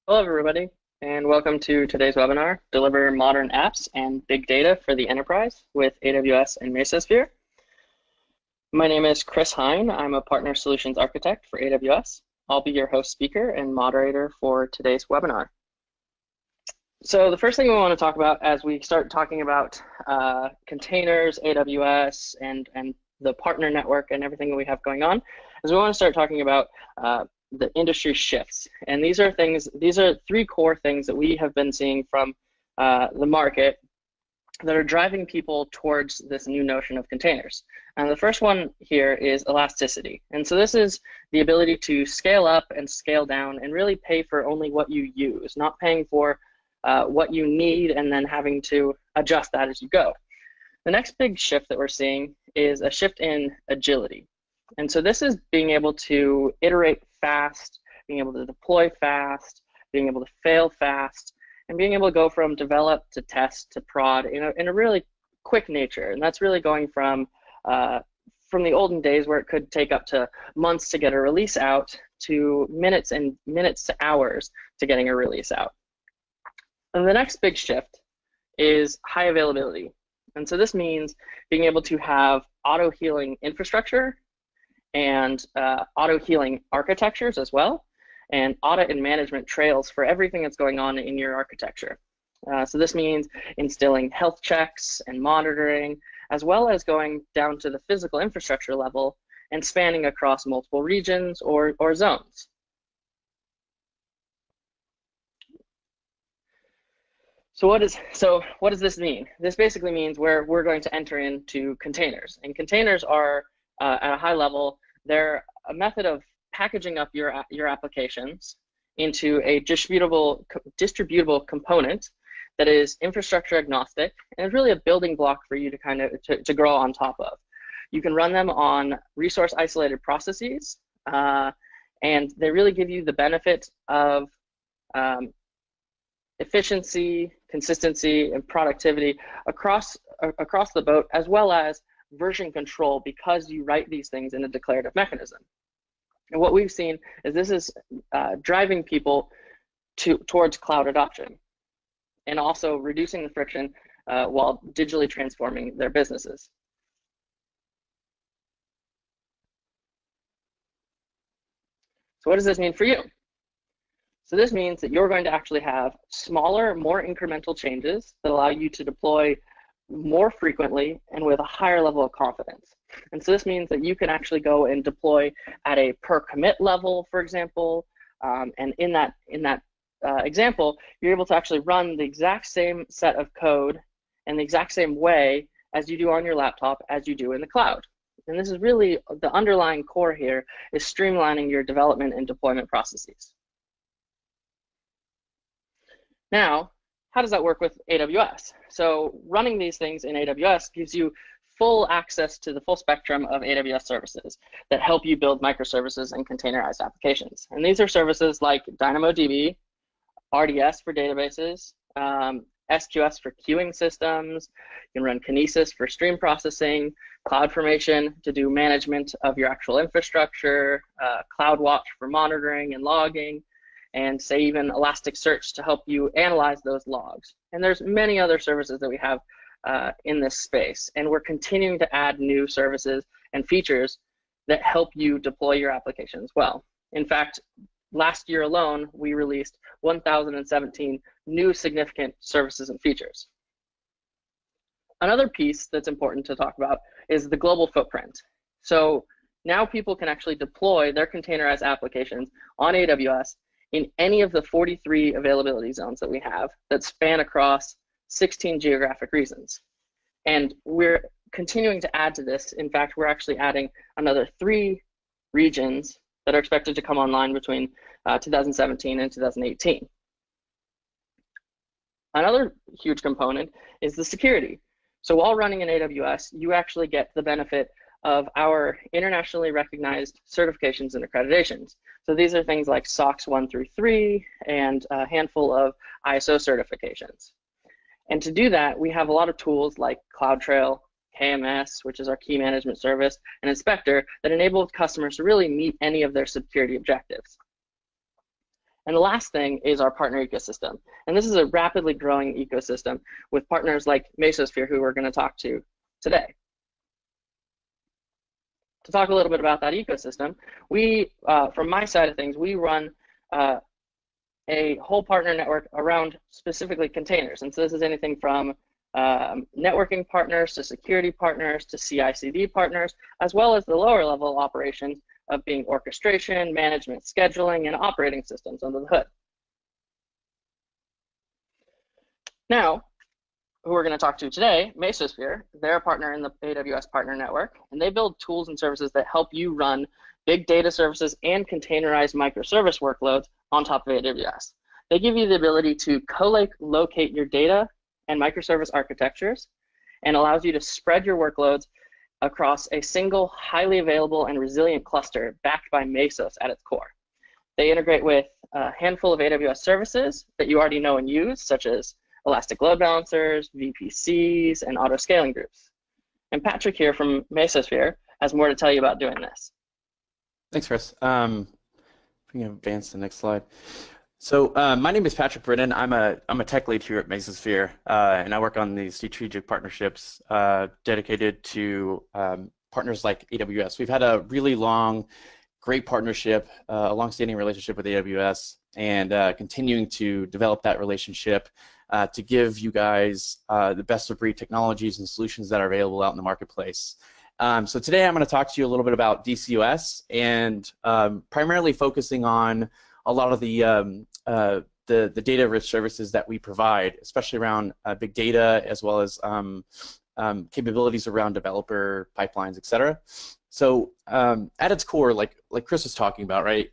Hello, everybody, and welcome to today's webinar, Deliver Modern Apps and Big Data for the Enterprise with AWS and Mesosphere. My name is Chris Hine. I'm a Partner Solutions Architect for AWS. I'll be your host speaker and moderator for today's webinar. So the first thing we want to talk about as we start talking about containers, AWS, and the partner network and everything that we have going on is we want to start talking about the industry shifts. And these are three core things that we have been seeing from the market that are driving people towards this new notion of containers. And the first one here is elasticity. And so this is the ability to scale up and scale down and really pay for only what you use, not paying for what you need and then having to adjust that as you go. The next big shift that we're seeing is a shift in agility. And so this is being able to iterate fast, being able to deploy fast, being able to fail fast, and being able to go from develop to test to prod in a really quick nature. And that's really going from the olden days where it could take up to months to get a release out to minutes to hours to getting a release out. And the next big shift is high availability. And so this means being able to have auto-healing infrastructure and auto-healing architectures as well, and audit and management trails for everything that's going on in your architecture. So this means instilling health checks and monitoring, as well as going down to the physical infrastructure level and spanning across multiple regions or zones. So what does this mean? This basically means we're going to enter into containers, and containers are at a high level, they're a method of packaging up your applications into a distributable component that is infrastructure agnostic, and it's really a building block for you to to grow on top of. You can run them on resource isolated processes, and they really give you the benefit of efficiency, consistency, and productivity across the boat, as well as version control, because you write these things in a declarative mechanism. And what we've seen is this is driving people towards cloud adoption and also reducing the friction while digitally transforming their businesses. So what does this mean for you? So this means that you're going to actually have smaller, more incremental changes that allow you to deploy more frequently and with a higher level of confidence. And so this means that you can actually go and deploy at a per commit level, for example, and in that example, you're able to actually run the exact same set of code in the exact same way as you do on your laptop as you do in the cloud. And this is really the underlying core here, is streamlining your development and deployment processes. Now, how does that work with AWS? So running these things in AWS gives you full access to the full spectrum of AWS services that help you build microservices and containerized applications. And these are services like DynamoDB, RDS for databases, SQS for queuing systems. You can run Kinesis for stream processing, CloudFormation to do management of your actual infrastructure, CloudWatch for monitoring and logging, and say even Elasticsearch to help you analyze those logs. And there's many other services that we have in this space. And we're continuing to add new services and features that help you deploy your applications well. In fact, last year alone, we released 1,017 new significant services and features. Another piece that's important to talk about is the global footprint. So now people can actually deploy their containerized applications on AWS in any of the 43 availability zones that we have that span across 16 geographic regions. And we're continuing to add to this. In fact, we're actually adding another 3 regions that are expected to come online between 2017 and 2018. Another huge component is the security. So while running in AWS, you actually get the benefit of our internationally recognized certifications and accreditations. So these are things like SOC 1 through 3 and a handful of ISO certifications. And to do that, we have a lot of tools like CloudTrail, KMS, which is our key management service, and Inspector that enable customers to really meet any of their security objectives. And the last thing is our partner ecosystem. And this is a rapidly growing ecosystem with partners like Mesosphere, who we're going to talk to today. To talk a little bit about that ecosystem, we, from my side of things, we run a whole partner network around specifically containers. And so this is anything from networking partners to security partners to CICD partners, as well as the lower level operations of being orchestration, management, scheduling, and operating systems under the hood. Now, who we're going to talk to today, Mesosphere, they're a partner in the AWS Partner Network, and they build tools and services that help you run big data services and containerized microservice workloads on top of AWS. They give you the ability to co-locate your data and microservice architectures, and allows you to spread your workloads across a single, highly available and resilient cluster backed by Mesos at its core. They integrate with a handful of AWS services that you already know and use, such as Elastic Load Balancers, VPCs, and Autoscaling groups. And Patrick here from Mesosphere has more to tell you about doing this. Thanks, Chris. We can advance to the next slide. So my name is Patrick Britton. I'm a tech lead here at Mesosphere, and I work on these strategic partnerships dedicated to partners like AWS. We've had a really long, great partnership, a long-standing relationship with AWS, and continuing to develop that relationship to give you guys the best-of-breed technologies and solutions that are available out in the marketplace. So today I'm going to talk to you a little bit about DCOS and primarily focusing on a lot of the data-rich services that we provide, especially around big data as well as capabilities around developer pipelines, etc. So at its core, like Chris was talking about, right?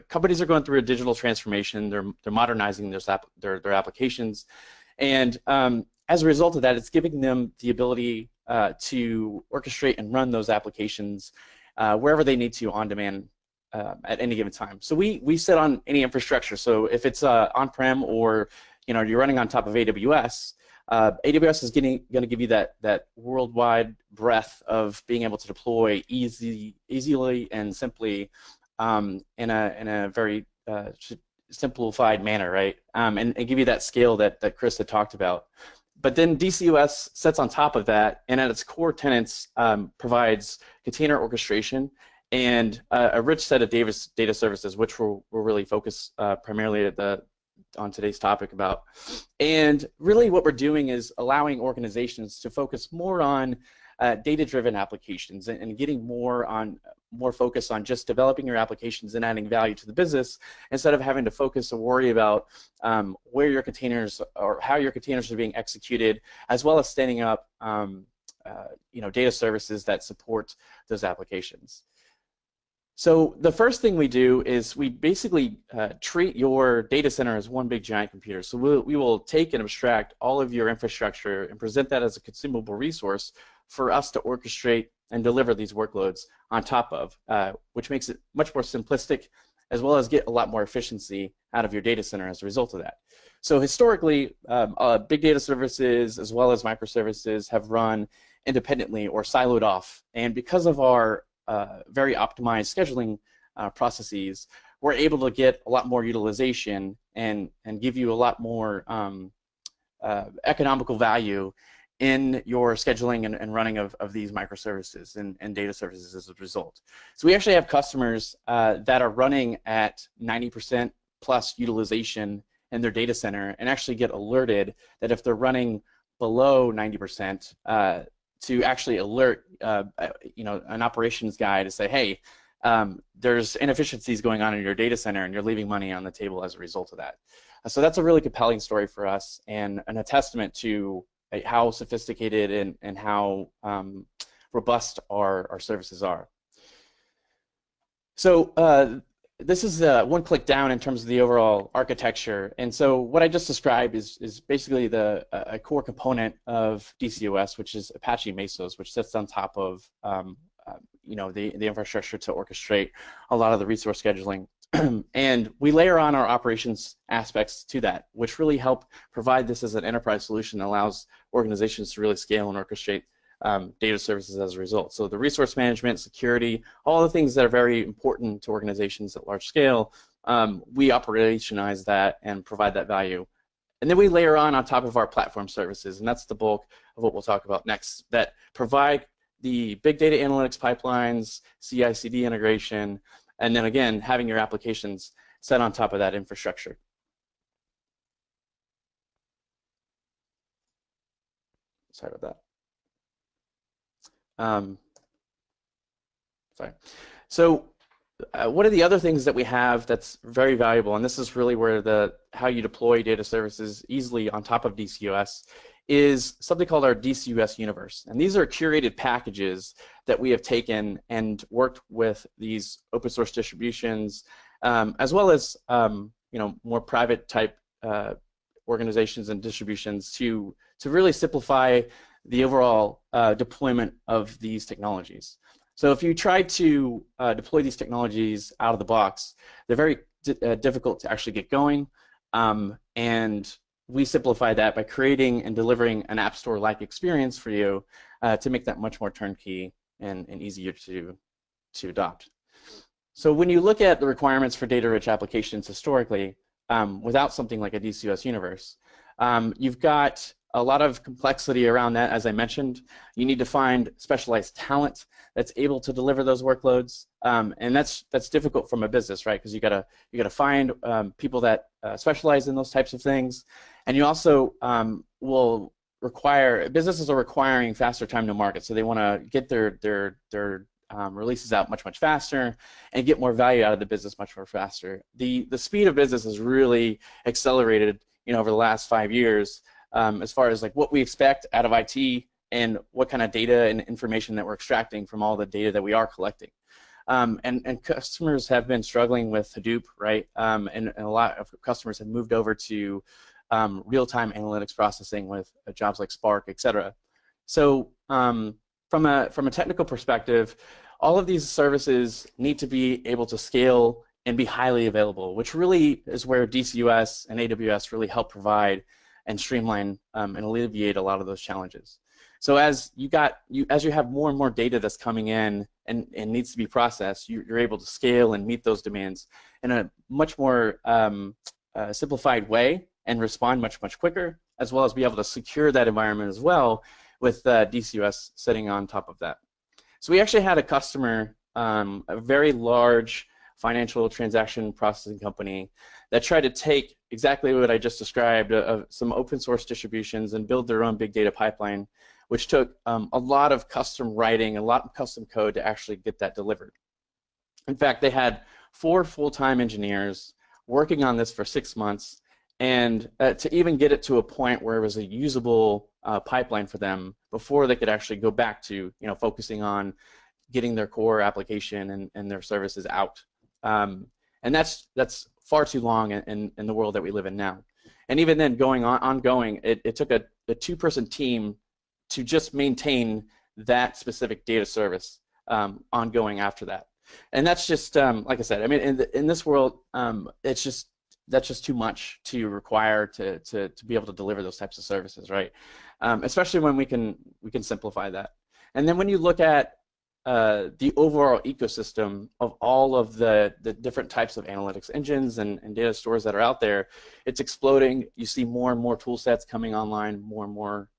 Companies are going through a digital transformation. They're modernizing their applications, and as a result of that, it's giving them the ability to orchestrate and run those applications wherever they need to on demand at any given time. So we sit on any infrastructure. So if it's on-prem or you're running on top of AWS, AWS is going to give you that worldwide breadth of being able to deploy easily and simply in a very simplified manner, right? And give you that scale that Chris had talked about. But then DCOS sits on top of that, and at its core tenets provides container orchestration and a rich set of data services, which we'll really focus primarily on today's topic about. And really what we're doing is allowing organizations to focus more on data-driven applications and getting more focus on just developing your applications and adding value to the business instead of having to focus or worry about where your containers or how your containers are being executed, as well as standing up data services that support those applications. So the first thing we do is we basically treat your data center as one big giant computer. So we will take and abstract all of your infrastructure and present that as a consumable resource for us to orchestrate and deliver these workloads on top of, which makes it much more simplistic, as well as get a lot more efficiency out of your data center as a result of that. So historically, big data services as well as microservices have run independently or siloed off, and because of our very optimized scheduling processes, we're able to get a lot more utilization and give you a lot more economical value in your scheduling and running of these microservices and data services as a result. So we actually have customers that are running at 90% plus utilization in their data center and actually get alerted that if they're running below 90%, to actually alert an operations guy to say, hey, there's inefficiencies going on in your data center and you're leaving money on the table as a result of that. So that's a really compelling story for us and a testament to how sophisticated and how robust our services are. So this is one click down in terms of the overall architecture, and so what I just described is basically a core component of DCOS, which is Apache Mesos, which sits on top of the infrastructure to orchestrate a lot of the resource scheduling. And we layer on our operations aspects to that, which really help provide this as an enterprise solution that allows organizations to really scale and orchestrate data services as a result. So the resource management, security, all the things that are very important to organizations at large scale we operationalize that and provide that value. And then we layer on top of our platform services, and that's the bulk of what we'll talk about next, that provide the big data analytics pipelines, CICD integration, and then again, having your applications set on top of that infrastructure. Sorry about that. Sorry. So one of the other things that we have that's very valuable, and this is really where how you deploy data services easily on top of DCUS, is something called our DCUS universe. And these are curated packages that we have taken and worked with these open source distributions, as well as more private type organizations and distributions to really simplify the overall deployment of these technologies. So if you try to deploy these technologies out of the box, they're very difficult to actually get going, and we simplify that by creating and delivering an App Store-like experience for you to make that much more turnkey and easier to adopt. So when you look at the requirements for data-rich applications historically, without something like a DCUS universe, you've got a lot of complexity around that. As I mentioned, you need to find specialized talent that's able to deliver those workloads, and that's difficult from a business, right? Because you gotta find people that specialize in those types of things, and you also will require, businesses are requiring faster time to market, so they want to get their releases out much faster and get more value out of the business much more faster. The speed of business has really accelerated, over the last 5 years. As far as like what we expect out of IT and what kind of data and information that we're extracting from all the data that we are collecting. And customers have been struggling with Hadoop, right? And a lot of customers have moved over to real-time analytics processing with jobs like Spark, et cetera. So from a technical perspective, all of these services need to be able to scale and be highly available, which really is where DCUS and AWS really help provide and streamline and alleviate a lot of those challenges. So as you have more and more data that's coming in and needs to be processed, you're able to scale and meet those demands in a much more simplified way and respond much quicker, as well as be able to secure that environment as well with DCUS sitting on top of that. So we actually had a customer, a very large financial transaction processing company, that tried to take exactly what I just described, some open source distributions, and build their own big data pipeline, which took a lot of custom writing, a lot of custom code to actually get that delivered. In fact, they had 4 full-time engineers working on this for 6 months, and to even get it to a point where it was a usable pipeline for them before they could actually go back to focusing on getting their core application and their services out. And that's far too long in the world that we live in now. And even then, ongoing, it took a 2-person team to just maintain that specific data service ongoing after that. And that's just like I said. I mean, in this world, that's just too much to require to be able to deliver those types of services, right? Especially when we can simplify that. And then when you look at the overall ecosystem of all of the different types of analytics engines and data stores that are out there, it's exploding. You see more and more tool sets coming online more and more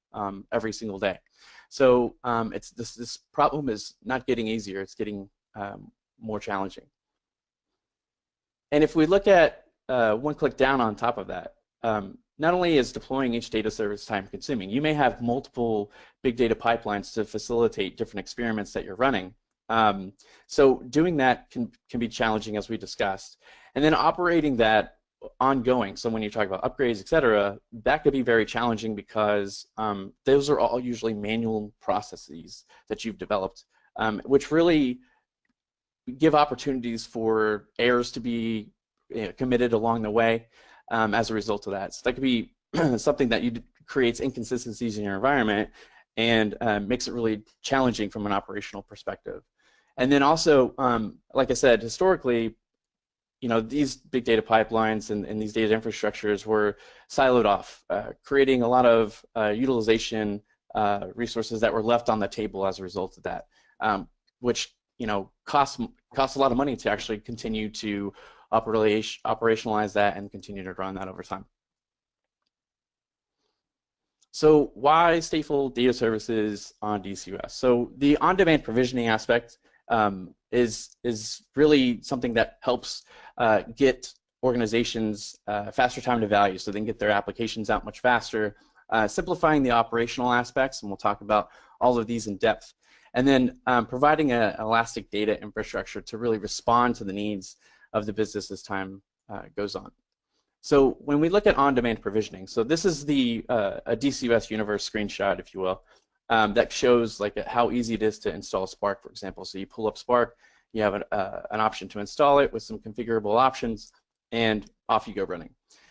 every single day. So this problem is not getting easier, it's getting more challenging. And if we look at one click down on top of that, not only is deploying each data service time consuming, you may have multiple big data pipelines to facilitate different experiments that you're running. So doing that can be challenging, as we discussed. And then operating that ongoing, so when you talk about upgrades, et cetera, that could be very challenging because those are all usually manual processes that you've developed, which really give opportunities for errors to be committed along the way as a result of that. So that could be something that creates inconsistencies in your environment and makes it really challenging from an operational perspective. And then also, like I said, historically, these big data pipelines and these data infrastructures were siloed off, creating a lot of utilization resources that were left on the table as a result of that, which costs a lot of money to actually continue to operationalize that and continue to run that over time. So why stateful data services on DCUS? So the on-demand provisioning aspect is really something that helps get organizations faster time to value, so they can get their applications out much faster, simplifying the operational aspects, and we'll talk about all of these in depth, and then providing an elastic data infrastructure to really respond to the needs of the business as time goes on. So when we look at on-demand provisioning, so this is the a DCUS universe screenshot, if you will, that shows like how easy it is to install Spark, for example. So you pull up Spark, you have an option to install it with some configurable options, and off you go running.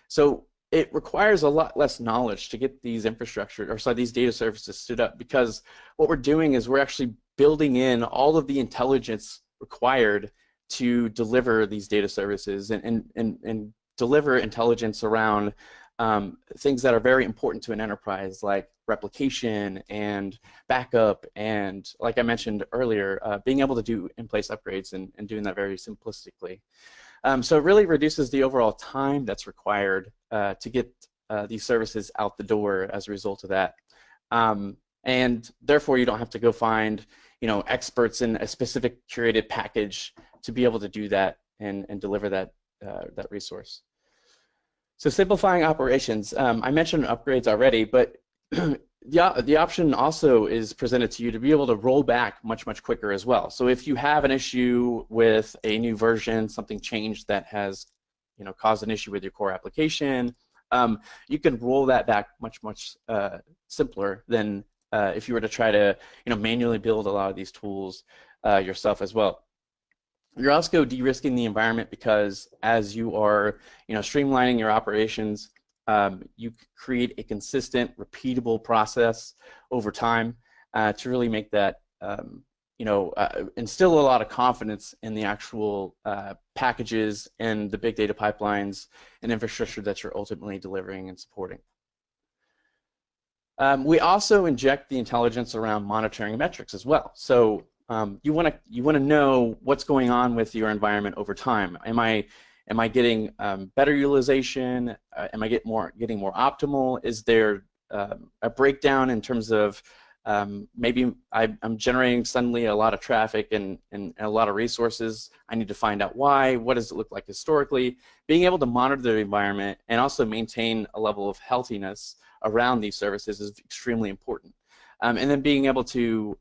So it requires a lot less knowledge to get these infrastructure, or sorry, these data services stood up, because what we're doing is we're actually building in all of the intelligence required to deliver these data services and deliver intelligence around things that are very important to an enterprise, like replication and backup, and like I mentioned earlier, being able to do in-place upgrades and doing that very simplistically. So it really reduces the overall time that's required to get these services out the door as a result of that. And therefore, you don't have to go find, experts in a specific curated package to be able to do that and deliver that resource. So simplifying operations. I mentioned upgrades already, but the option also is presented to you to be able to roll back much quicker as well. So if you have an issue with a new version, something changed that has caused an issue with your core application, you can roll that back much simpler than if you were to try to manually build a lot of these tools yourself as well. You're also de-risking the environment, because as you are streamlining your operations, you create a consistent, repeatable process over time to really make that instill a lot of confidence in the actual packages and the big data pipelines and infrastructure that you're ultimately delivering and supporting. We also inject the intelligence around monitoring metrics as well. So you want to know what's going on with your environment over time. Am I getting better utilization? Am I getting more optimal? Is there a breakdown in terms of maybe I'm generating suddenly a lot of traffic and a lot of resources? I need to find out why. What does it look like historically? Being able to monitor the environment and also maintain a level of healthiness around these services is extremely important. And then being able to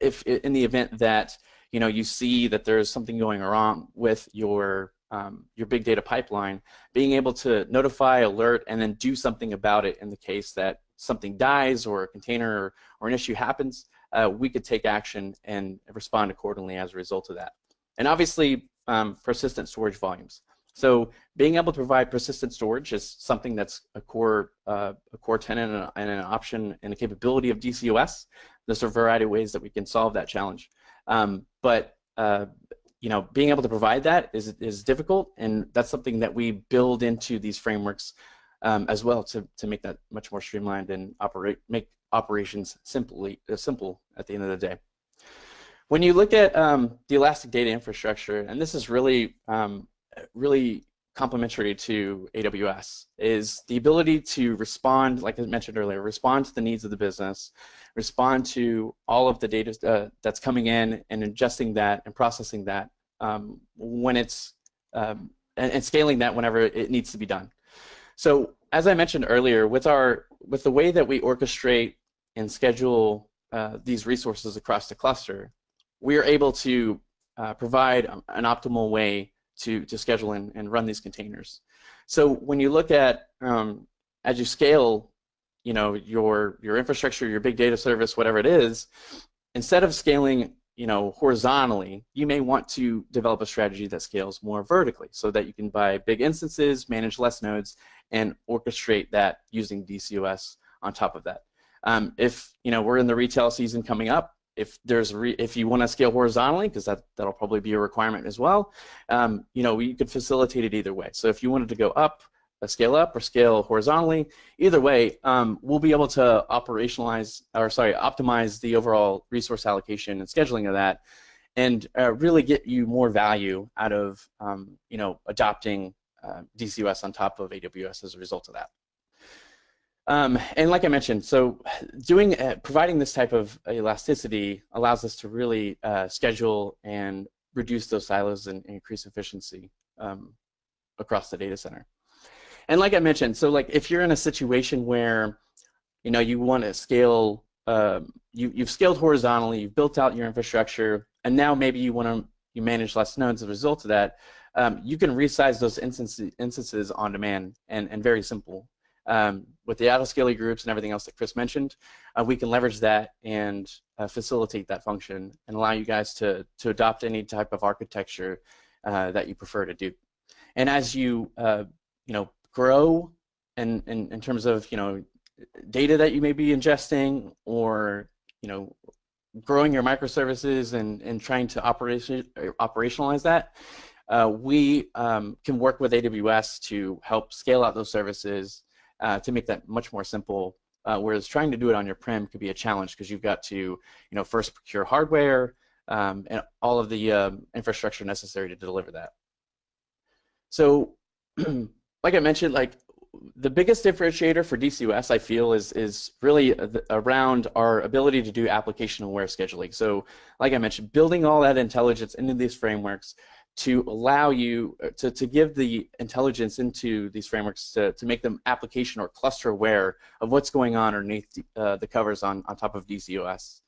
if in the event that you see that there's something going wrong with your big data pipeline, being able to notify, alert, and then do something about it in the case that something dies or a container or an issue happens, we could take action and respond accordingly as a result of that. And obviously, persistent storage volumes. So being able to provide persistent storage is something that's a core tenet and an option and a capability of DCUS. There's a variety of ways that we can solve that challenge. But being able to provide that is difficult, and that's something that we build into these frameworks as well to make that much more streamlined and make operations simple at the end of the day. When you look at the elastic data infrastructure, and this is really complementary to AWS, is the ability to respond, like I mentioned earlier, respond to the needs of the business, respond to all of the data that's coming in and ingesting that and processing that when it's and scaling that whenever it needs to be done. So as I mentioned earlier, with the way that we orchestrate and schedule these resources across the cluster, we are able to provide an optimal way to schedule and run these containers. So when you look at as you scale, your infrastructure, your big data service, whatever it is, instead of scaling horizontally, you may want to develop a strategy that scales more vertically, so that you can buy big instances, manage less nodes, and orchestrate that using DCUS on top of that. If we're in the retail season coming up, if you want to scale horizontally, because that'll probably be a requirement as well, you could facilitate it either way. So if you wanted to go up, scale up, or scale horizontally, either way, we'll be able to optimize the overall resource allocation and scheduling of that, and really get you more value out of adopting DCOS on top of AWS as a result of that. And like I mentioned, so providing this type of elasticity allows us to really schedule and reduce those silos and increase efficiency across the data center. And like I mentioned, so like if you're in a situation where you want to scale, you've scaled horizontally, you've built out your infrastructure, and now maybe you manage less nodes as a result of that, you can resize those instances on demand and very simple. With the autoscaling groups and everything else that Chris mentioned, we can leverage that and facilitate that function and allow you guys to adopt any type of architecture that you prefer to do. And as you grow in terms of data that you may be ingesting, or growing your microservices and trying to operationalize that, we can work with AWS to help scale out those services to make that much more simple. Whereas trying to do it on your prem could be a challenge because you've got to first procure hardware and all of the infrastructure necessary to deliver that. So like I mentioned, like the biggest differentiator for DCOS, I feel, is really around our ability to do application-aware scheduling. So like I mentioned, building all that intelligence into these frameworks to allow you to give the intelligence into these frameworks to make them application or cluster aware of what's going on underneath the covers on top of DCOS.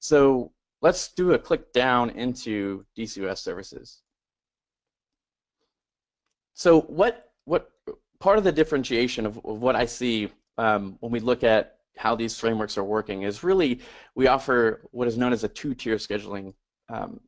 So let's do a click down into DCOS services. So what part of the differentiation of what I see when we look at how these frameworks are working is really we offer what is known as a two-tier scheduling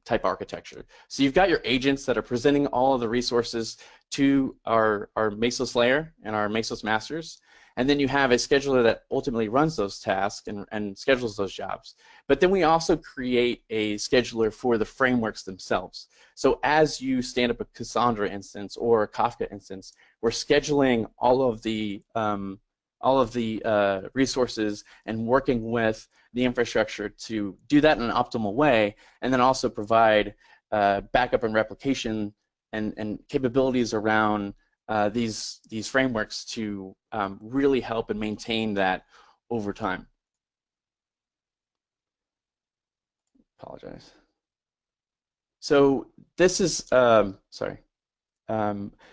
type architecture. So you've got your agents that are presenting all of the resources to our Mesos layer and our Mesos masters, and then you have a scheduler that ultimately runs those tasks and schedules those jobs. But then we also create a scheduler for the frameworks themselves. So as you stand up a Cassandra instance or a Kafka instance, we're scheduling all of the resources and working with the infrastructure to do that in an optimal way, and then also provide backup and replication and capabilities around these frameworks to really help and maintain that over time. Apologize. So this is sorry.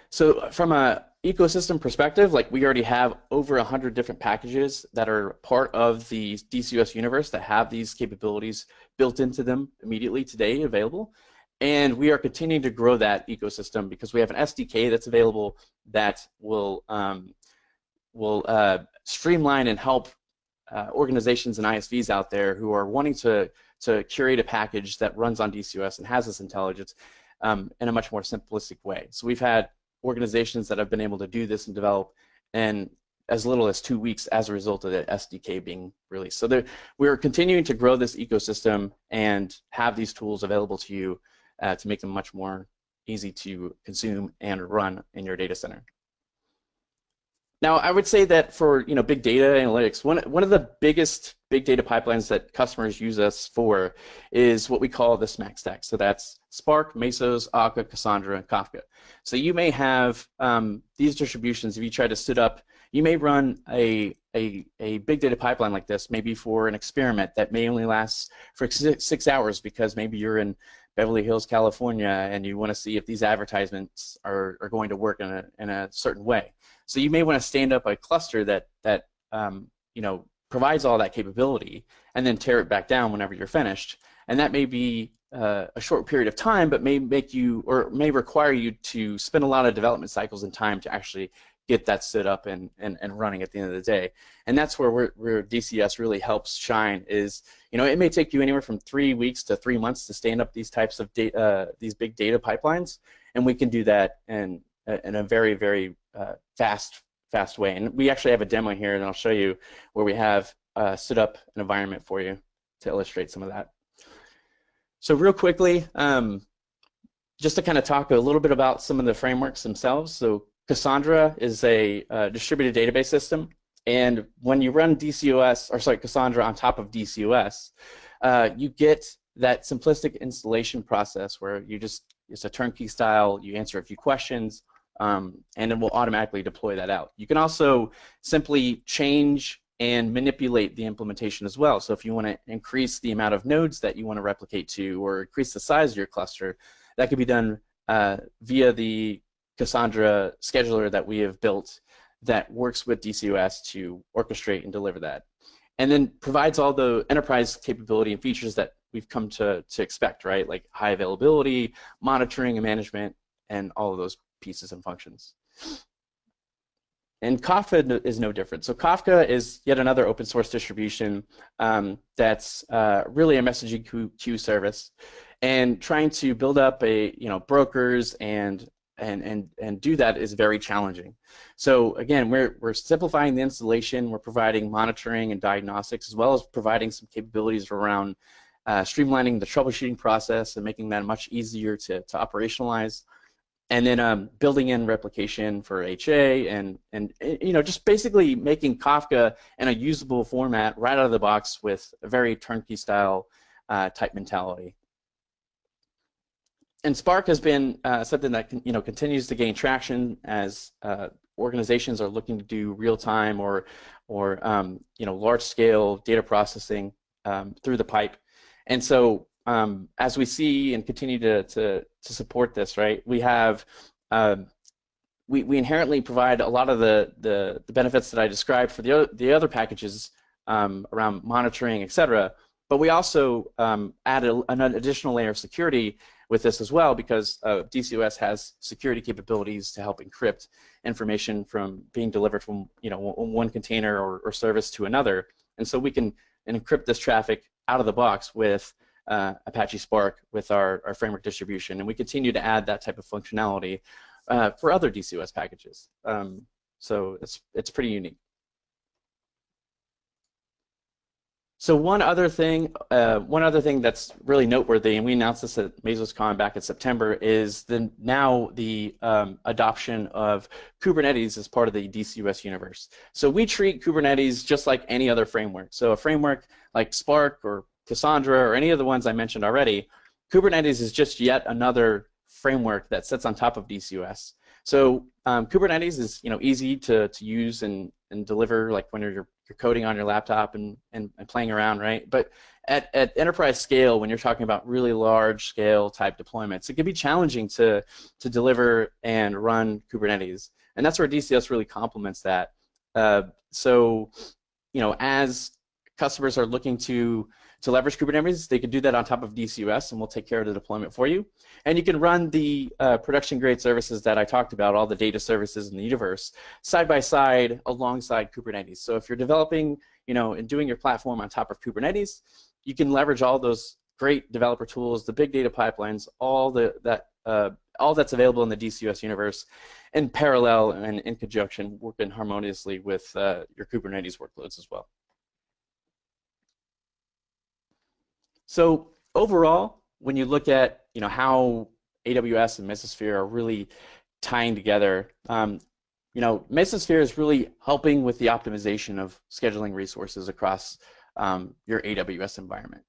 So from a ecosystem perspective, like we already have over 100 different packages that are part of the DCOS universe that have these capabilities built into them immediately today available. And we are continuing to grow that ecosystem because we have an SDK that's available that will streamline and help organizations and ISVs out there who are wanting to curate a package that runs on DCOS and has this intelligence in a much more simplistic way. So we've had organizations that have been able to do this and develop in as little as 2 weeks as a result of the SDK being released. So we're continuing to grow this ecosystem and have these tools available to you to make them much more easy to consume and run in your data center. Now, I would say that for big data analytics, one of the biggest big data pipelines that customers use us for is what we call the SMAC stack. So that's Spark, Mesos, Akka, Cassandra, and Kafka. So you may have these distributions. If you try to stood up, you may run a big data pipeline like this, maybe for an experiment that may only last for 6 hours because maybe you're in Beverly Hills, California, and you want to see if these advertisements are going to work in a certain way. So you may want to stand up a cluster that provides all that capability, and then tear it back down whenever you're finished. And that may be a short period of time, but may make you or may require you to spend a lot of development cycles and time to actually get that stood up and running at the end of the day. And that's where DCS really helps shine. Is it may take you anywhere from 3 weeks to 3 months to stand up these types of these big data pipelines, and we can do that in a very, very fast way. And we actually have a demo here, and I'll show you where we have stood up an environment for you to illustrate some of that. So real quickly, just to kind of talk a little bit about some of the frameworks themselves. So Cassandra is a distributed database system, and when you run Cassandra on top of DCOS, you get that simplistic installation process where it's a turnkey style, you answer a few questions, and it will automatically deploy that out. You can also simply change and manipulate the implementation as well. So if you want to increase the amount of nodes that you want to replicate to, or increase the size of your cluster, that can be done via the Cassandra scheduler that we have built that works with DCOS to orchestrate and deliver that. And then provides all the enterprise capability and features that we've come to expect, right? Like high availability, monitoring and management, and all of those pieces and functions. And Kafka is no different. So Kafka is yet another open source distribution that's really a messaging queue service, and trying to build up brokers and do that is very challenging. So again, we're simplifying the installation. We're providing monitoring and diagnostics, as well as providing some capabilities around streamlining the troubleshooting process and making that much easier to operationalize. And then building in replication for HA and just basically making Kafka in a usable format right out of the box with a very turnkey style type mentality. And Spark has been something that continues to gain traction as organizations are looking to do real time or large scale data processing through the pipe. And so as we see and continue to support this, right, we have we inherently provide a lot of the benefits that I described for the other packages around monitoring, etc. But we also add an additional layer of security with this as well, because DCOS has security capabilities to help encrypt information from being delivered from one container or service to another, and so we can encrypt this traffic out of the box with Apache Spark with our framework distribution, and we continue to add that type of functionality for other DCOS packages. So it's pretty unique. So one other thing that's really noteworthy, and we announced this at MesosCon back in September, is now the adoption of Kubernetes as part of the DCOS universe. So we treat Kubernetes just like any other framework. So a framework like Spark or Cassandra or any of the ones I mentioned already, Kubernetes is just yet another framework that sits on top of DCOS. So Kubernetes is easy to use and deliver, like when you're coding on your laptop and playing around, right? But at enterprise scale, when you're talking about really large scale type deployments, it can be challenging to deliver and run Kubernetes, and that's where DCOS really complements that. So as customers are looking to leverage Kubernetes, they can do that on top of DCOS, and we'll take care of the deployment for you. And you can run the production-grade services that I talked about, all the data services in the universe, side by side alongside Kubernetes. So if you're developing, and doing your platform on top of Kubernetes, you can leverage all those great developer tools, the big data pipelines, all that's available in the DCOS universe, in parallel and in conjunction, working harmoniously with your Kubernetes workloads as well. So overall, when you look at how AWS and Mesosphere are really tying together, Mesosphere is really helping with the optimization of scheduling resources across your AWS environment.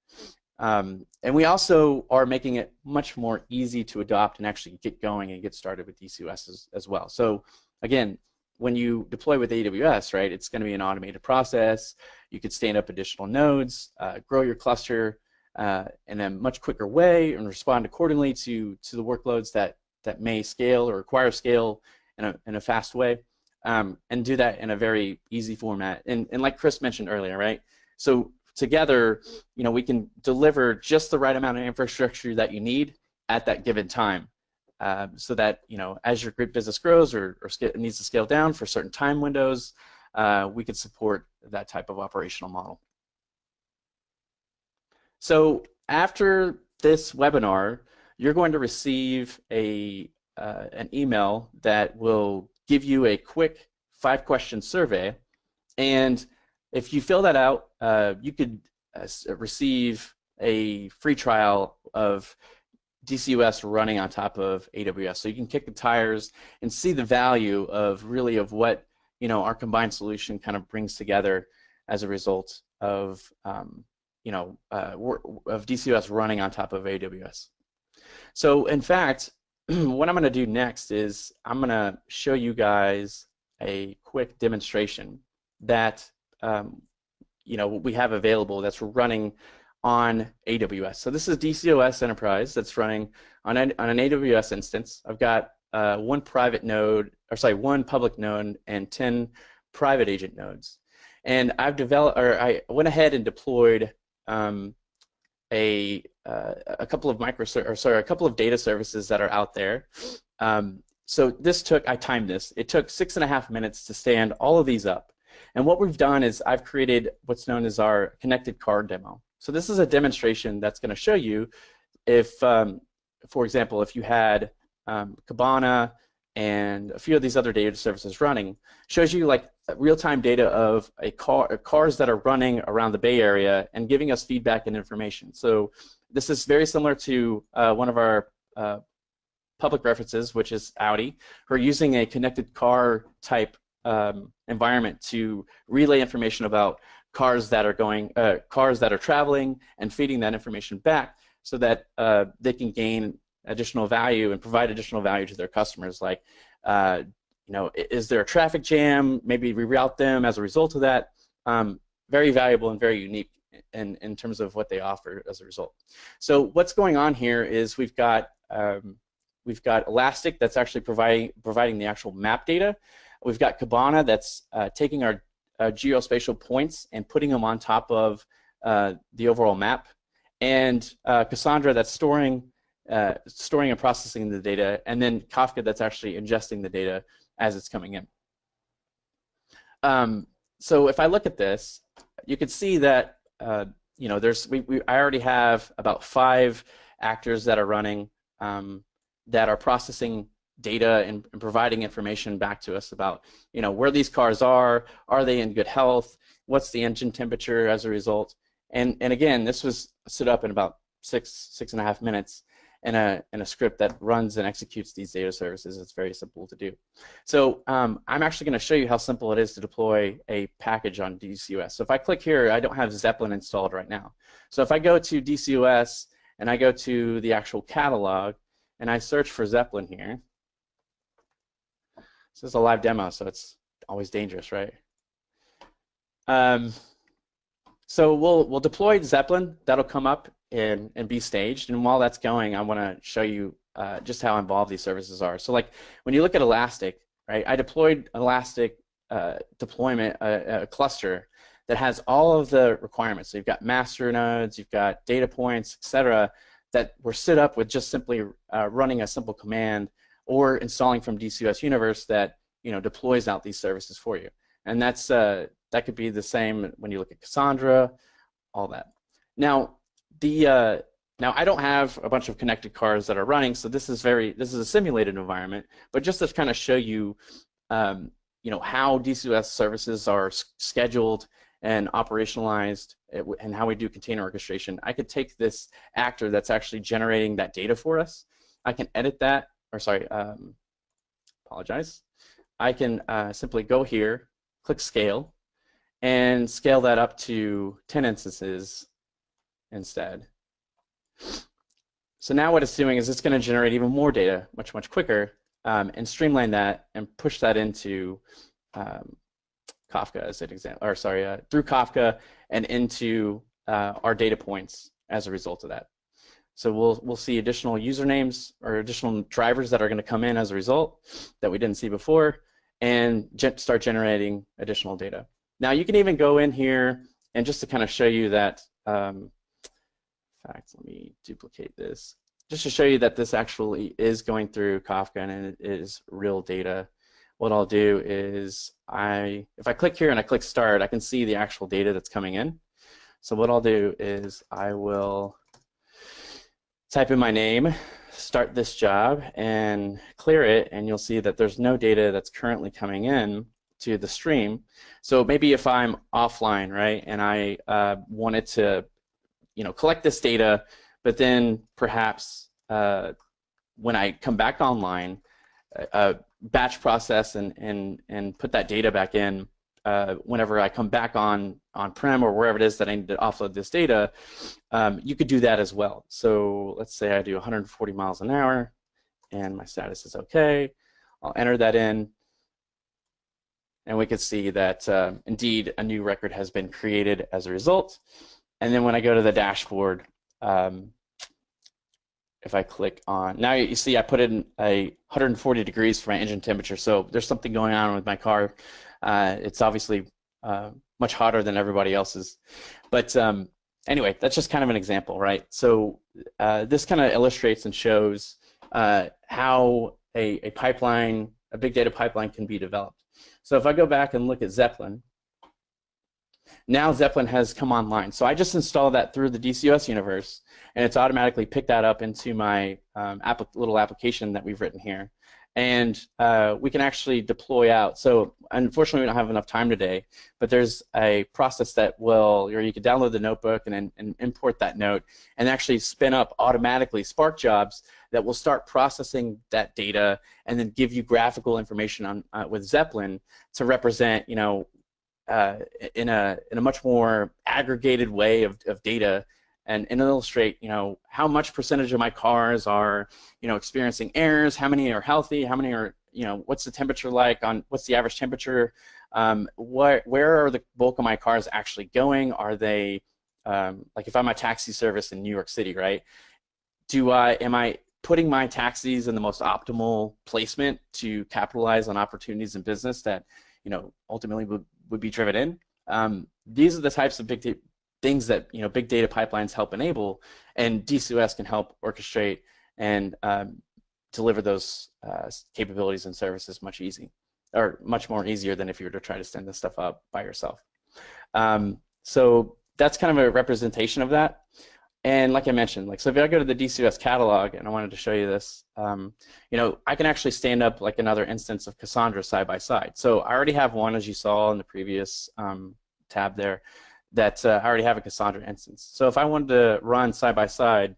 And we also are making it much more easy to adopt and actually get going and get started with DCOS as well. So again, when you deploy with AWS, right, it's going to be an automated process. You could stand up additional nodes, grow your cluster in a much quicker way, and respond accordingly to the workloads that may scale or require scale in a fast way, and do that in a very easy format. And like Chris mentioned earlier, right? So together, we can deliver just the right amount of infrastructure that you need at that given time, so that as your business grows or needs to scale down for certain time windows, we can support that type of operational model. So after this webinar, you're going to receive an email that will give you a quick 5-question survey, and if you fill that out, you could receive a free trial of DCOS running on top of AWS. So you can kick the tires and see the value of what our combined solution kind of brings together as a result of of DCOS running on top of AWS. So in fact, what I'm going to do next is I'm going to show you guys a quick demonstration that we have available that's running on AWS. So this is DCOS Enterprise that's running on an AWS instance. I've got one public node and 10 private agent nodes. And I went ahead and deployed a couple of a couple of data services that are out there. So I timed this. It took 6.5 minutes to stand all of these up. And what we've done is I've created what's known as our connected car demo. So this is a demonstration that's going to show you if, for example, if you had Kibana and a few of these other data services running, shows you like real-time data of cars that are running around the Bay Area and giving us feedback and information. So this is very similar to one of our public references, which is Audi, who are using a connected car type environment to relay information about cars that are traveling and feeding that information back so that they can gain additional value and provide additional value to their customers. Like, is there a traffic jam? Maybe reroute them as a result of that. Very valuable and very unique in terms of what they offer as a result. So what's going on here is we've got Elastic that's actually providing the actual map data. We've got Kibana that's taking our geospatial points and putting them on top of the overall map, and Cassandra that's storing and processing the data, and then Kafka that's actually ingesting the data as it's coming in. So if I look at this, you can see that I already have about 5 actors that are running that are processing data and providing information back to us about where these cars are they in good health, what's the engine temperature as a result, and again, this was stood up in about 6.5 minutes in a script that runs and executes these data services. It's very simple to do. So I'm actually going to show you how simple it is to deploy a package on DCOS. So if I click here, I don't have Zeppelin installed right now. So if I go to DCOS and I go to the actual catalog and I search for Zeppelin here, this is a live demo, so it's always dangerous, right? So we'll deploy Zeppelin. That'll come up and be staged. And while that's going, I want to show you just how involved these services are. So like when you look at Elastic, right? I deployed Elastic deployment, a cluster that has all of the requirements. So you've got master nodes, you've got data points, etc., that were stood up with just simply running a simple command or installing from DCOS Universe that deploys out these services for you. And that's that could be the same when you look at Cassandra, all that. Now I don't have a bunch of connected cars that are running, so this is a simulated environment. But just to kind of show you, how DCOS services are scheduled and operationalized, and how we do container orchestration, I could take this actor that's actually generating that data for us. I can edit that. Apologize. I can simply go here, click scale, and scale that up to 10 instances instead. So now what it's doing is it's going to generate even more data much quicker and streamline that and push that into Kafka as an example, or through Kafka and into our data points as a result of that. So we'll see additional usernames or additional drivers that are going to come in as a result that we didn't see before, and start generating additional data. Now you can even go in here and just to kind of show you that, in fact, let me duplicate this, just to show you that this actually is going through Kafka and it is real data. What I'll do is if I click here and I click start, I can see the actual data that's coming in. So what I'll do is I will type in my name, start this job, and clear it, and you'll see that there's no data that's currently coming in to the stream. So maybe if I'm offline, right, and I wanted to, collect this data, but then perhaps when I come back online, batch process and put that data back in whenever I come back on-prem or wherever it is that I need to offload this data, you could do that as well. So let's say I do 140 miles an hour and my status is okay. I'll enter that in, and we can see that indeed a new record has been created as a result. And then when I go to the dashboard, if I click on, now you see I put in 140 degrees for my engine temperature, so there's something going on with my car. It's obviously much hotter than everybody else's. But anyway, that's just kind of an example, right? So this kind of illustrates and shows how a pipeline, a big data pipeline can be developed. So if I go back and look at Zeppelin, now Zeppelin has come online. So I just installed that through the DCOS universe, and it's automatically picked that up into my little application that we've written here. And we can actually deploy out. So unfortunately, we don't have enough time today, but there's a process that will, or you can download the notebook and import that note and actually spin up automatically Spark jobs that will start processing that data and then give you graphical information on with Zeppelin to represent, you know, in a much more aggregated way of data, and illustrate, you know, how much percentage of my cars are, you know, experiencing errors, how many are healthy, how many are, you know, what's the temperature like, what's the average temperature, where are the bulk of my cars actually going? Are they like if I'm a taxi service in New York City, right? Am I putting my taxis in the most optimal placement to capitalize on opportunities in business that, you know, ultimately would be driven in? These are the types of things that, you know, big data pipelines help enable, and DCOS can help orchestrate and deliver those capabilities and services much more easier than if you were to try to stand this stuff up by yourself. So that's kind of a representation of that. And like I mentioned, like, so if I go to the DCOS catalog, and I wanted to show you this, you know, I can actually stand up like another instance of Cassandra side by side. So I already have one, as you saw in the previous tab there, that I already have a Cassandra instance. So if I wanted to run side by side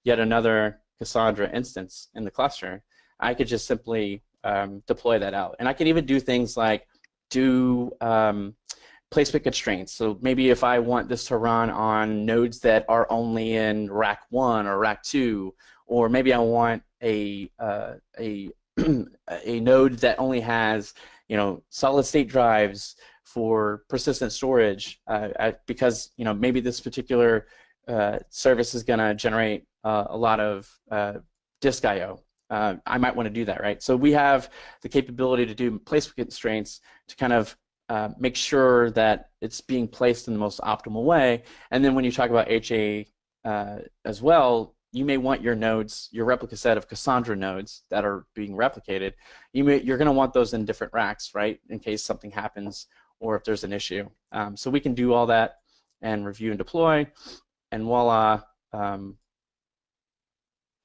yet another Cassandra instance in the cluster, I could just simply deploy that out. And I can even do things like do placement constraints. So maybe if I want this to run on nodes that are only in rack 1 or rack 2, or maybe I want a node that only has, you know, solid state drives for persistent storage, because, you know, maybe this particular service is going to generate a lot of disk I/O. I might want to do that, right? So we have the capability to do placement constraints to kind of make sure that it's being placed in the most optimal way. And then when you talk about HA as well, you may want your nodes, your replica set of Cassandra nodes that are being replicated, you're going to want those in different racks, right, in case something happens or if there's an issue. So we can do all that and review and deploy, and voila,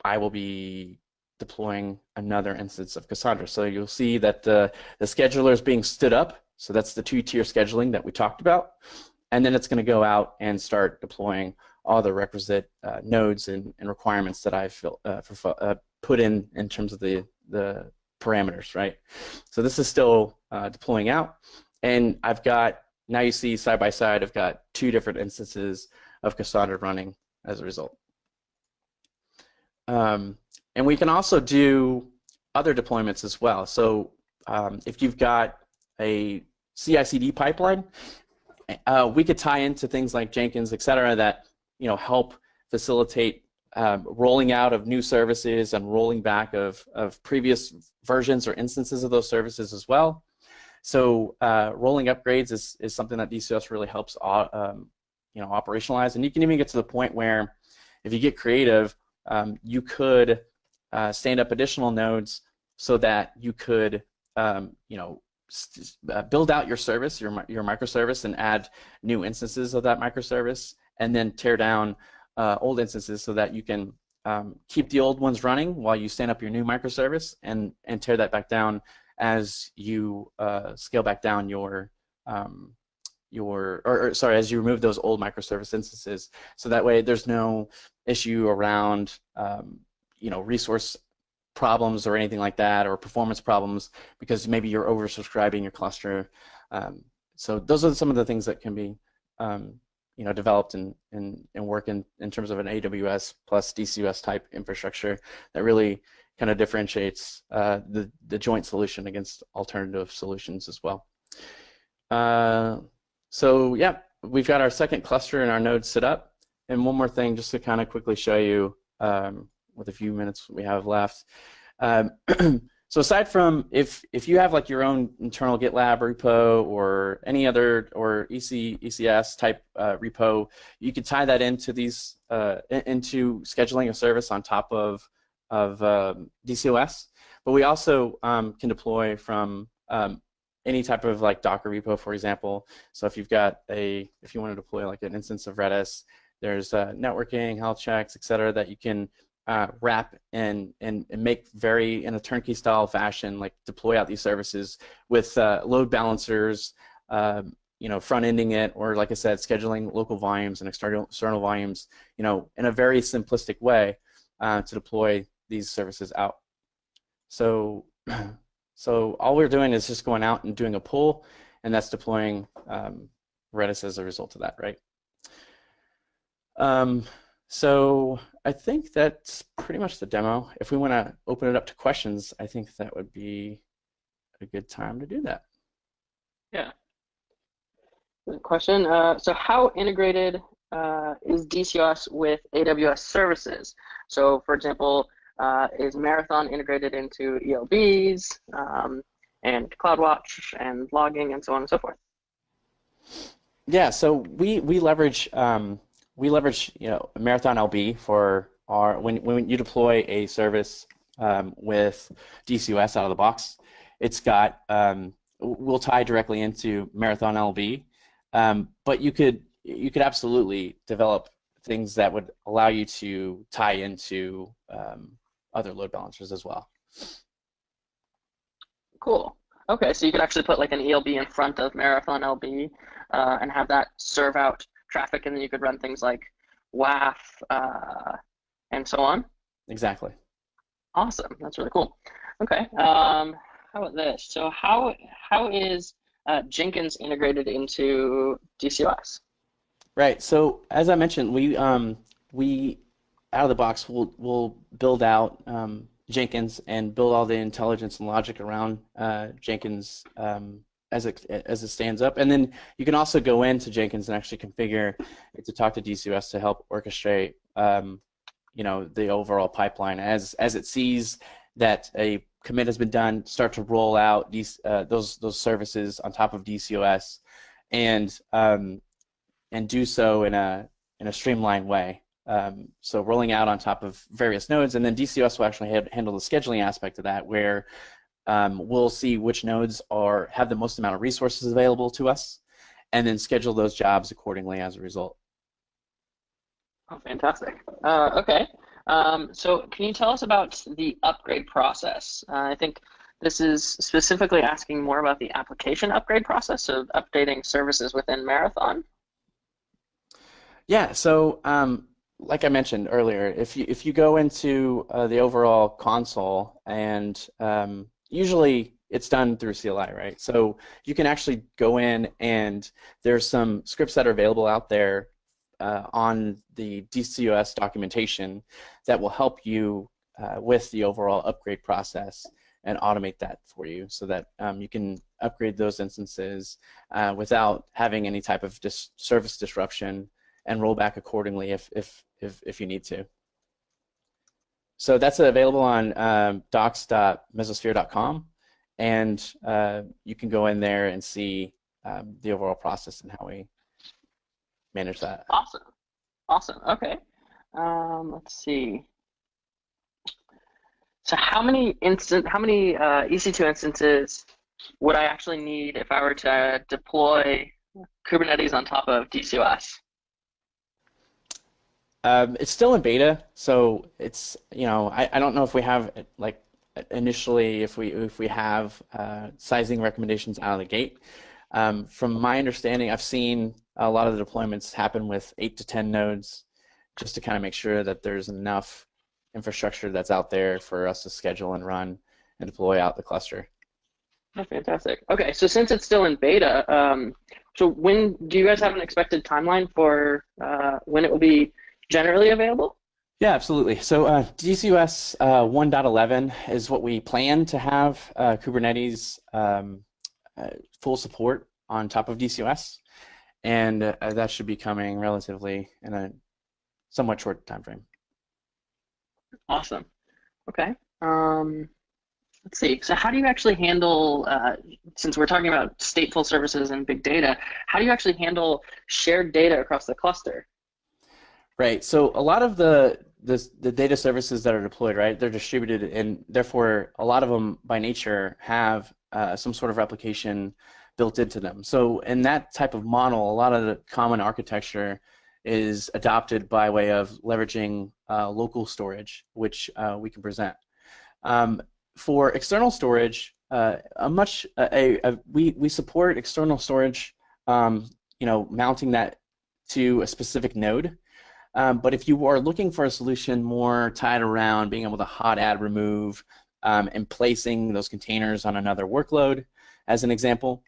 I will be deploying another instance of Cassandra. So you'll see that the scheduler is being stood up. So that's the two-tier scheduling that we talked about. And then it's going to go out and start deploying all the requisite nodes and requirements that I've put in terms of the parameters, right? So this is still deploying out. And I've got, now you see side by side, I've got 2 different instances of Cassandra running as a result. And we can also do other deployments as well. So if you've got a CICD pipeline, we could tie into things like Jenkins, et cetera, that, you know, help facilitate rolling out of new services and rolling back of previous versions or instances of those services as well. So rolling upgrades is something that DCOS really helps you know, operationalize. And you can even get to the point where, if you get creative, you could stand up additional nodes so that you could, you know, build out your service, your microservice, and add new instances of that microservice, and then tear down old instances so that you can keep the old ones running while you stand up your new microservice, and tear that back down as you scale back down as you remove those old microservice instances. So that way there's no issue around you know, resource problems or anything like that, or performance problems, because maybe you're oversubscribing your cluster So those are some of the things that can be developed and work in terms of an AWS plus DCUS type infrastructure that really kind of differentiates the joint solution against alternative solutions as well. So yeah, we've got our second cluster and our nodes set up. And one more thing, just to kind of quickly show you with a few minutes we have left. So aside from if you have like your own internal GitLab repo or any other or ECS type repo, you could tie that into these into scheduling a service on top of DCOS. But we also can deploy from any type of like Docker repo, for example. So if you've got if you want to deploy like an instance of Redis, there's networking, health checks, et cetera, that you can wrap and make in a turnkey style fashion, like deploy out these services with load balancers, front-ending it, or like I said, scheduling local volumes and external volumes, in a very simplistic way to deploy these services out. So all we're doing is just going out and doing a pull, and that's deploying Redis as a result of that, right? So I think that's pretty much the demo. If we want to open it up to questions, I think that would be a good time to do that. Yeah. Good question. So how integrated is DCOS with AWS services? So for example, is Marathon integrated into ELBs and CloudWatch and logging and so on and so forth? Yeah, so we leverage Marathon LB for when you deploy a service with DCOS out of the box. It's got we'll tie directly into Marathon LB, but you could absolutely develop things that would allow you to tie into other load balancers as well. Cool. Okay, so you could actually put like an ELB in front of Marathon LB and have that serve out traffic, and then you could run things like WAF and so on. Exactly. Awesome. That's really cool. Okay. How about this? So how is Jenkins integrated into DCOS? Right. So as I mentioned, we out of the box we'll build out Jenkins and build all the intelligence and logic around Jenkins as it stands up, and then you can also go into Jenkins and actually configure it to talk to DCOS to help orchestrate the overall pipeline as it sees that a commit has been done, start to roll out those services on top of DCOS, and do so in a streamlined way. So rolling out on top of various nodes, and then DCOS will actually handle the scheduling aspect of that, where we'll see which nodes have the most amount of resources available to us, and then schedule those jobs accordingly as a result. Oh, fantastic. Okay. So can you tell us about the upgrade process? I think this is specifically asking more about the application upgrade process of updating services within Marathon. Yeah. So like I mentioned earlier, if you go into the overall console, and usually it's done through CLI, right? So you can actually go in, and there's some scripts that are available out there on the DCOS documentation that will help you with the overall upgrade process and automate that for you, so that you can upgrade those instances without having any type of service disruption, and roll back accordingly if you need to. So that's available on docs.mesosphere.com, and you can go in there and see the overall process and how we manage that. Awesome. Awesome. Okay. Let's see. So how many EC2 instances would I actually need if I were to deploy Kubernetes on top of DCOS? It's still in beta, so it's I don't know if we have like initially if we have sizing recommendations out of the gate. From my understanding, I've seen a lot of the deployments happen with 8 to 10 nodes, just to kind of make sure that there's enough infrastructure that's out there for us to schedule and run and deploy out the cluster. Oh, fantastic. Okay, so since it's still in beta, So when do you guys have an expected timeline for when it will be generally available? Yeah, absolutely. So DCOS 1.11 is what we plan to have Kubernetes full support on top of DCOS, and that should be coming relatively in a somewhat short time frame. Awesome. Okay. Let's see. So how do you actually handle, since we're talking about stateful services and big data, how do you actually handle shared data across the cluster? Right. So a lot of the data services that are deployed, right, they're distributed, and therefore a lot of them by nature have some sort of replication built into them. So in that type of model, a lot of the common architecture is adopted by way of leveraging local storage, which we can present. For external storage, we support external storage, mounting that to a specific node. But if you are looking for a solution more tied around being able to hot add remove and placing those containers on another workload, as an example,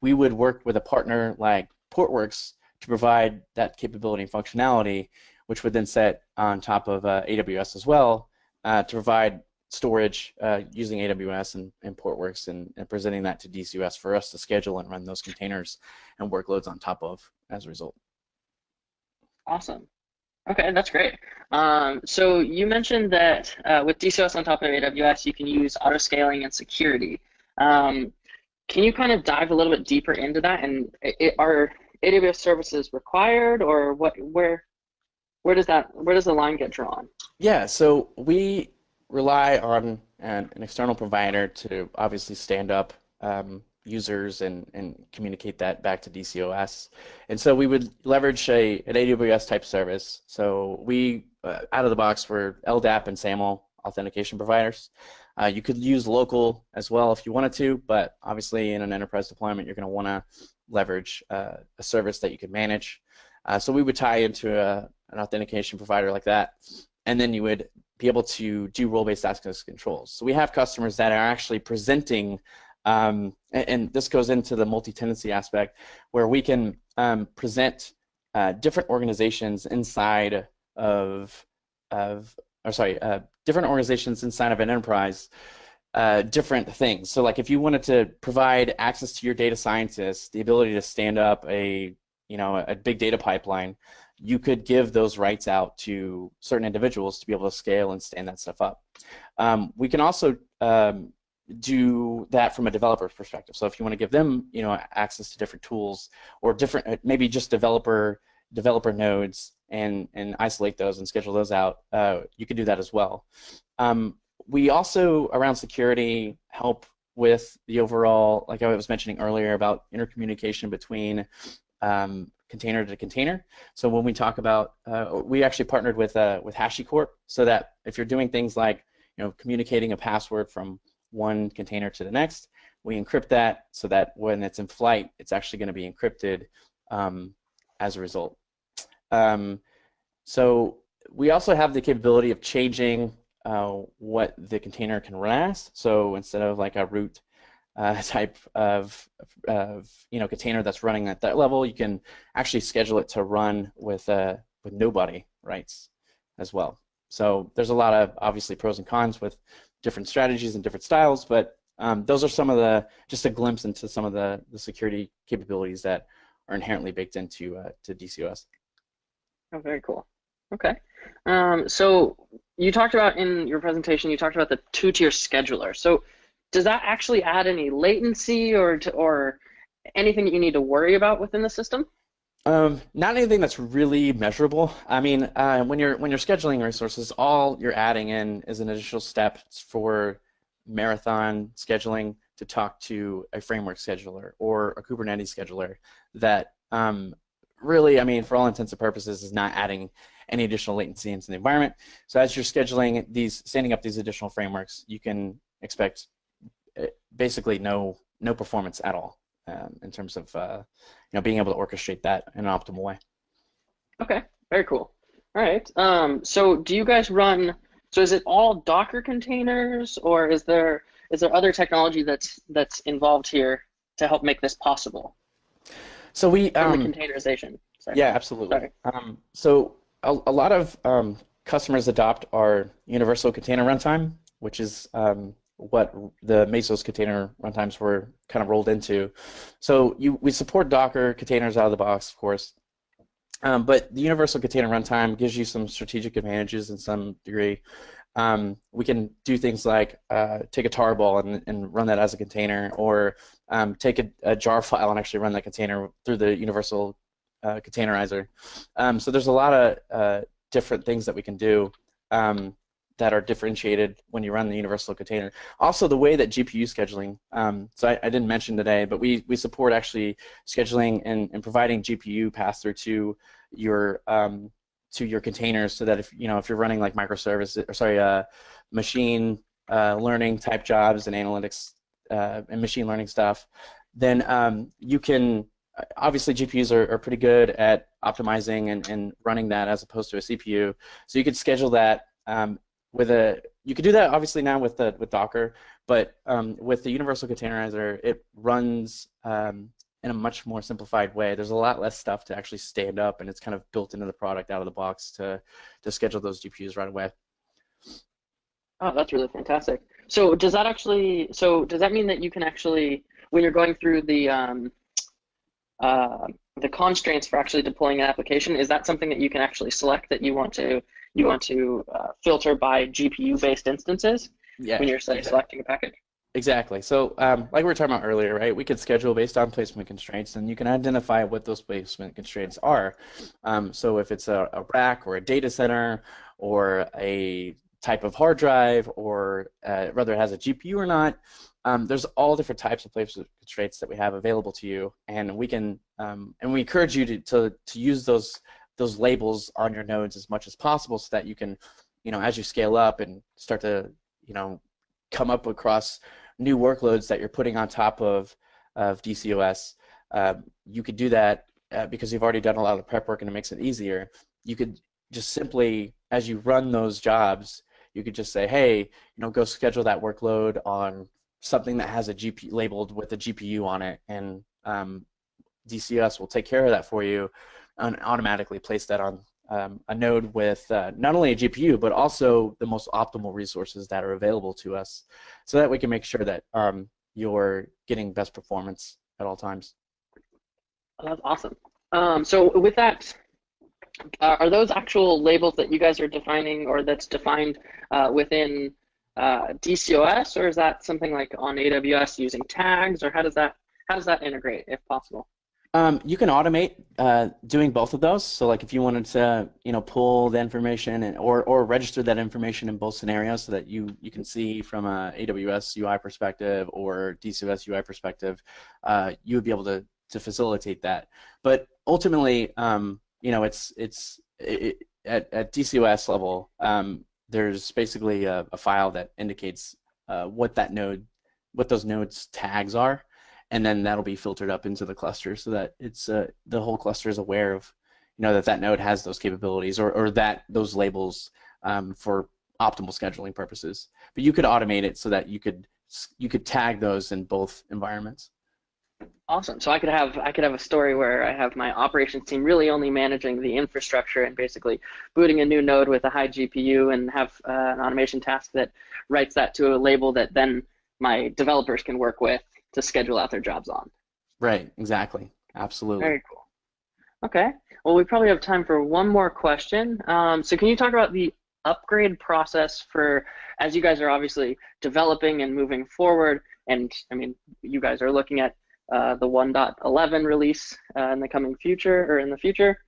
we would work with a partner like Portworx to provide that capability and functionality, which would then set on top of AWS as well to provide storage using AWS and Portworx and presenting that to DCOS for us to schedule and run those containers and workloads on top of as a result. Awesome. Okay, that's great. So you mentioned that with DCOS on top of AWS, you can use autoscaling and security. Can you kind of dive a little bit deeper into that? And are AWS services required, or where does the line get drawn? Yeah, so we rely on an external provider to obviously stand up users and communicate that back to DCOS. And so we would leverage an AWS type service. So we, out of the box, we're LDAP and SAML authentication providers. You could use local as well if you wanted to, but obviously in an enterprise deployment, you're going to want to leverage a service that you can manage. So we would tie into an authentication provider like that, and then you would be able to do role-based access controls. So we have customers that are actually presenting, and this goes into the multi-tenancy aspect, where we can present different organizations inside of different organizations inside of an enterprise, different things. So like if you wanted to provide access to your data scientists, the ability to stand up a big data pipeline, you could give those rights out to certain individuals to be able to scale and stand that stuff up. We can also do that from a developer's perspective. So if you want to give them, access to different tools or different, maybe just developer nodes and isolate those and schedule those out, you can do that as well. We also, around security, help with the overall, like I was mentioning earlier, about intercommunication between container to container. So when we talk about, we actually partnered with HashiCorp, so that if you're doing things like communicating a password from one container to the next, we encrypt that so that when it's in flight, it's actually going to be encrypted as a result. So we also have the capability of changing what the container can run as. So instead of like a root type of container that's running at that level, you can actually schedule it to run with nobody rights as well. So there's a lot of obviously pros and cons with different strategies and different styles, but those are some of just a glimpse into some of the security capabilities that are inherently baked into to DCOS. Oh, very cool. Okay. So you talked about in your presentation, you talked about the two-tier scheduler. So does that actually add any latency or anything that you need to worry about within the system? Not anything that's really measurable. I mean, when you're scheduling resources, all you're adding in is an additional step for marathon scheduling to talk to a framework scheduler or a Kubernetes scheduler that really, I mean, for all intents and purposes, is not adding any additional latency into the environment. So as you're scheduling standing up these additional frameworks, you can expect basically no performance at all in terms of being able to orchestrate that in an optimal way. Okay, very cool. All right. So do you guys run? So is it all Docker containers, or is there other technology that's involved here to help make this possible? So we from the containerization side? yeah, absolutely. Sorry. So a lot of customers adopt our universal container runtime, which is what the Mesos container runtimes were kind of rolled into. So we support Docker containers out of the box, of course, but the universal container runtime gives you some strategic advantages in some degree. We can do things like take a tarball and run that as a container, or take a jar file and actually run that container through the universal containerizer. So there's a lot of different things that we can do that are differentiated when you run the universal container. Also, the way that GPU scheduling, so I didn't mention today, but we support actually scheduling and providing GPU pass-through to your containers, so that if if you're running like microservices, or sorry, machine learning type jobs and analytics and machine learning stuff, then you can obviously GPUs are pretty good at optimizing and running that as opposed to a CPU. So you could schedule that you could do that obviously now with Docker, but with the universal containerizer, it runs in a much more simplified way. There's a lot less stuff to actually stand up, and it's kind of built into the product out of the box to schedule those GPUs right away. Oh, that's really fantastic. So does that mean that you can actually, when you're going through the constraints for actually deploying an application, is that something that you can actually select that you want to filter by GPU-based instances Yeah, when you're selecting a package? exactly. So like we were talking about earlier, right? We could schedule based on placement constraints, and you can identify what those placement constraints are. So if it's a rack or a data center or a type of hard drive, or whether it has a GPU or not, there's all different types of placement constraints that we have available to you, and we can and we encourage you to use those labels on your nodes as much as possible, so that you can, as you scale up and start to, come up across new workloads that you're putting on top of DCOS, you could do that because you've already done a lot of the prep work, and it makes it easier. You could just simply, as you run those jobs, you could just say, hey, go schedule that workload on something that has a GPU labeled with a GPU on it, and DCOS will take care of that for you and automatically place that on a node with not only a GPU, but also the most optimal resources that are available to us, so that we can make sure that you're getting best performance at all times. Oh, that's awesome. So with that, are those actual labels that you guys are defining, or that's defined within DCOS, or is that something like on AWS using tags, or how does that integrate, if possible? You can automate doing both of those. So like if you wanted to, pull the information or register that information in both scenarios, so that you can see from a AWS UI perspective or DCOS UI perspective, you would be able to facilitate that. But ultimately, it's at DCOS level, there's basically a file that indicates what those nodes tags are, and then that'll be filtered up into the cluster, so that it's the whole cluster is aware of that node has those capabilities, or that those labels for optimal scheduling purposes. But you could automate it so that you could tag those in both environments. Awesome. So I could have a story where I have my operations team really only managing the infrastructure and basically booting a new node with a high GPU, and have an automation task that writes that to a label that then my developers can work with to schedule out their jobs on. Right. Exactly. Absolutely. Very cool. Okay. Well, we probably have time for one more question. So can you talk about the upgrade process for, as you guys are obviously developing and moving forward, and I mean, you guys are looking at the 1.11 release in the coming future, or in the future.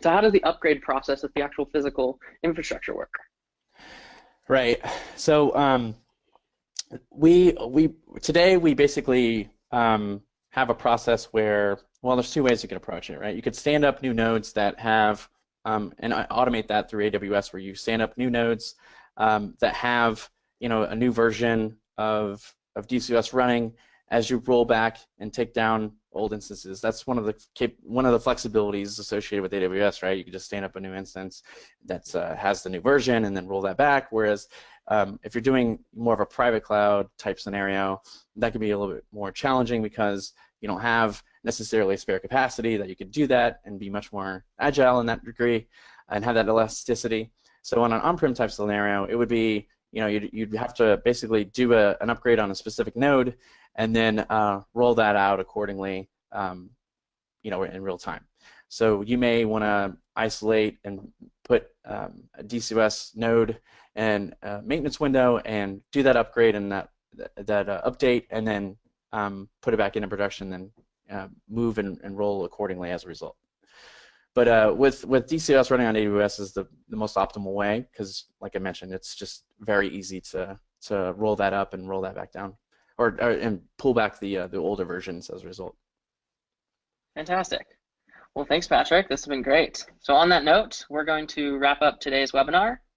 So how does the upgrade process of the actual physical infrastructure work? Right. So today we basically have a process where, well, there's two ways you can approach it, right? You could stand up new nodes that have and automate that through AWS, where you stand up new nodes that have a new version of DCOS running as you roll back and take down old instances. That's one of the flexibilities associated with AWS, right? You can just stand up a new instance that has the new version and then roll that back. Whereas if you're doing more of a private cloud type scenario, that can be a little bit more challenging, because you don't have necessarily spare capacity, that you could do that and be much more agile in that degree and have that elasticity. So on an on-prem type scenario, it would be, you'd have to basically do an upgrade on a specific node and then roll that out accordingly, in real time. So you may want to isolate and put a DCOS node and maintenance window and do that upgrade and that update, and then put it back into production, then move and roll accordingly as a result. But with DCOS, running on AWS is the most optimal way, because, like I mentioned, it's just very easy to roll that up and roll that back down, and pull back the older versions as a result. Fantastic. Well, thanks, Patrick. This has been great. So on that note, we're going to wrap up today's webinar.